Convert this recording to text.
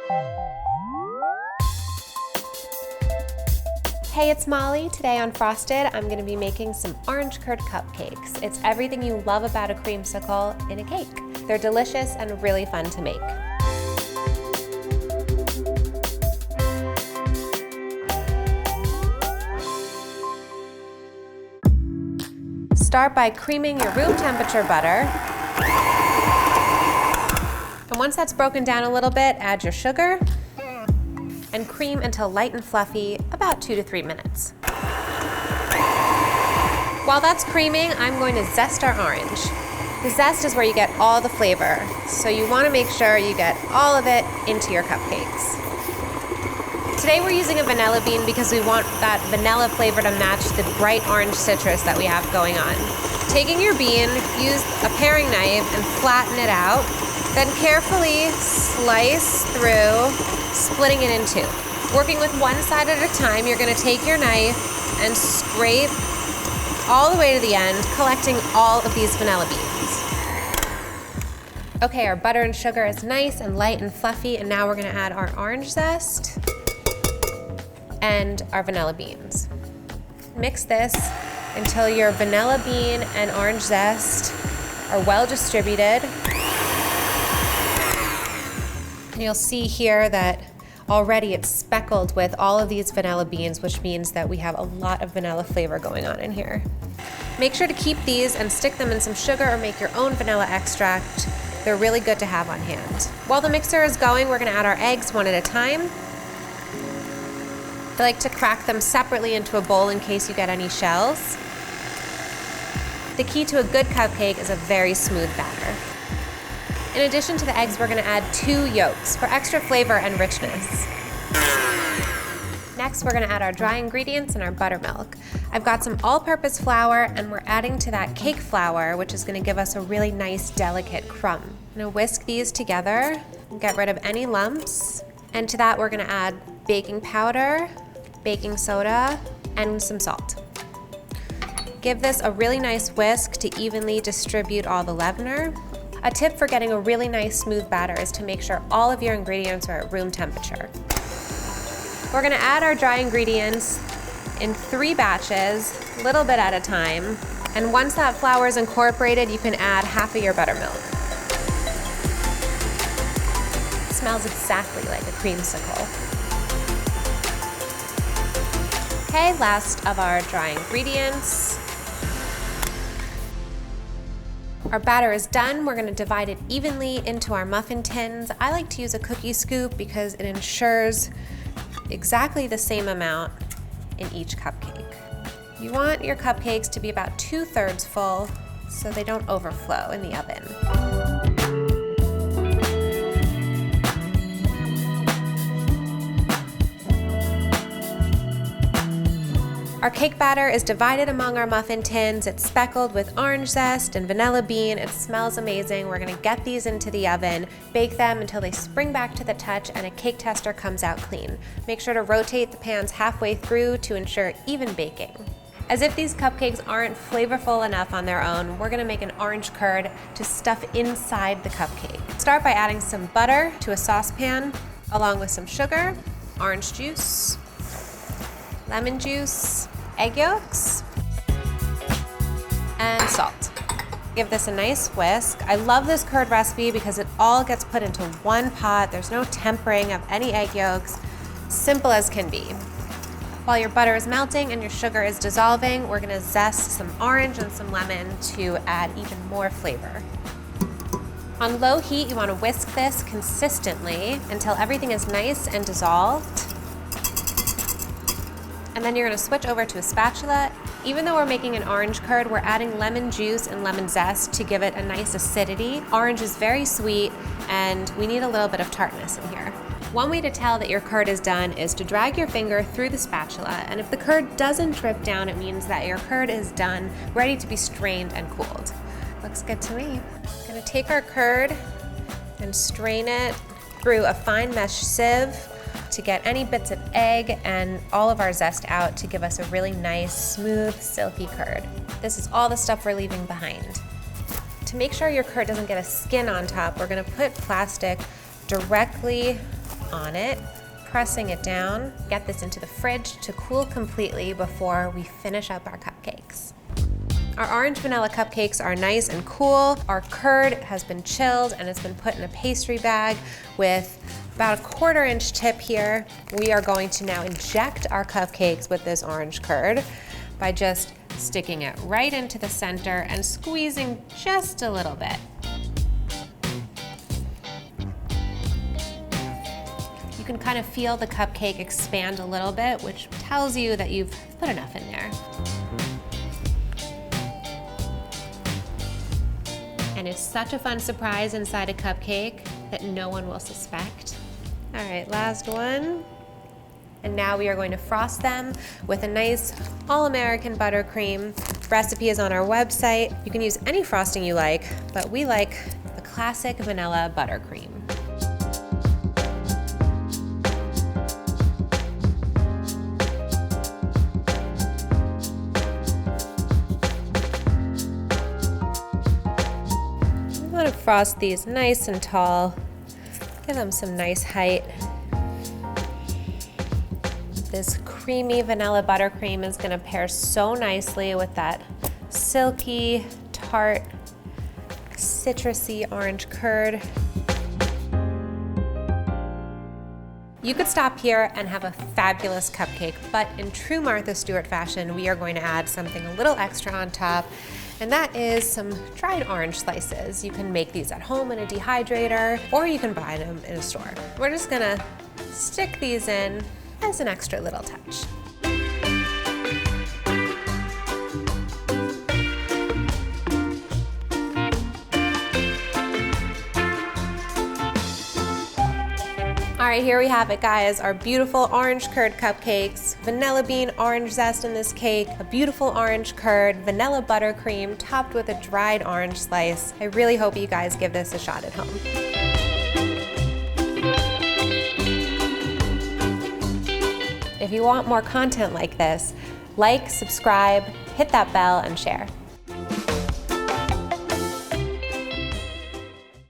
Hey, it's Molly. Today on Frosted, I'm going to be making some orange curd cupcakes. It's everything you love about a creamsicle in a cake. They're delicious and really fun to make. Start by creaming your room temperature butter. And once that's broken down a little bit, add your sugar and cream until light and fluffy, about 2 to 3 minutes. While that's creaming, I'm going to zest our orange. The zest is where you get all the flavor, so you want to make sure you get all of it into your cupcakes. Today we're using a vanilla bean because we want that vanilla flavor to match the bright orange citrus that we have going on. Taking your bean, use a paring knife and flatten it out, then carefully slice through, splitting it in two. Working with one side at a time, you're going to take your knife and scrape all the way to the end, collecting all of these vanilla beans. Okay, our butter and sugar is nice and light and fluffy, and now we're going to add our orange zest and our vanilla beans. Mix this until your vanilla bean and orange zest are well distributed. And you'll see here that already it's speckled with all of these vanilla beans, which means that we have a lot of vanilla flavor going on in here. Make sure to keep these and stick them in some sugar or make your own vanilla extract. They're really good to have on hand. While the mixer is going, we're gonna add our eggs one at a time. I like to crack them separately into a bowl in case you get any shells. The key to a good cupcake is a very smooth batter. In addition to the eggs, we're gonna add 2 yolks for extra flavor and richness. Next, we're gonna add our dry ingredients and our buttermilk. I've got some all-purpose flour, and we're adding to that cake flour, which is gonna give us a really nice, delicate crumb. I'm gonna whisk these together and get rid of any lumps. And to that, we're gonna add baking powder, baking soda, and some salt. Give this a really nice whisk to evenly distribute all the leavener. A tip for getting a really nice smooth batter is to make sure all of your ingredients are at room temperature. We're gonna add our dry ingredients in 3 batches, a little bit at a time. And once that flour is incorporated, you can add half of your buttermilk. It smells exactly like a creamsicle. Okay, last of our dry ingredients. Our batter is done. We're gonna divide it evenly into our muffin tins. I like to use a cookie scoop because it ensures exactly the same amount in each cupcake. You want your cupcakes to be about 2/3 full so they don't overflow in the oven. Our cake batter is divided among our muffin tins. It's speckled with orange zest and vanilla bean. It smells amazing. We're gonna get these into the oven, bake them until they spring back to the touch and a cake tester comes out clean. Make sure to rotate the pans halfway through to ensure even baking. As if these cupcakes aren't flavorful enough on their own, we're gonna make an orange curd to stuff inside the cupcake. Start by adding some butter to a saucepan, along with some sugar, orange juice, lemon juice, egg yolks, and salt. Give this a nice whisk. I love this curd recipe because it all gets put into one pot. There's no tempering of any egg yolks. Simple as can be. While your butter is melting and your sugar is dissolving, we're gonna zest some orange and some lemon to add even more flavor. On low heat, you wanna whisk this consistently until everything is nice and dissolved. And then you're gonna switch over to a spatula. Even though we're making an orange curd, we're adding lemon juice and lemon zest to give it a nice acidity. Orange is very sweet, and we need a little bit of tartness in here. One way to tell that your curd is done is to drag your finger through the spatula, and if the curd doesn't drip down, it means that your curd is done, ready to be strained and cooled. Looks good to me. I'm gonna take our curd and strain it through a fine mesh sieve to get any bits of egg and all of our zest out to give us a really nice, smooth, silky curd. This is all the stuff we're leaving behind. To make sure your curd doesn't get a skin on top, we're gonna put plastic directly on it, pressing it down. Get this into the fridge to cool completely before we finish up our cupcakes. Our orange vanilla cupcakes are nice and cool. Our curd has been chilled and it's been put in a pastry bag with about a 1/4 inch tip here. We are going to now inject our cupcakes with this orange curd by just sticking it right into the center and squeezing just a little bit. You can kind of feel the cupcake expand a little bit, which tells you that you've put enough in there. And it's such a fun surprise inside a cupcake that no one will suspect. All right, last one. And now we are going to frost them with a nice all-American buttercream. Recipe is on our website. You can use any frosting you like, but we like the classic vanilla buttercream. You want to frost these nice and tall. Give them some nice height. This creamy vanilla buttercream is going to pair so nicely with that silky, tart, citrusy orange curd. You could stop here and have a fabulous cupcake, but in true Martha Stewart fashion, we are going to add something a little extra on top, and that is some dried orange slices. You can make these at home in a dehydrator, or you can buy them in a store. We're just gonna stick these in as an extra little touch. All right, here we have it, guys. Our beautiful orange curd cupcakes, vanilla bean orange zest in this cake, a beautiful orange curd, vanilla buttercream topped with a dried orange slice. I really hope you guys give this a shot at home. If you want more content like this, like, subscribe, hit that bell, and share.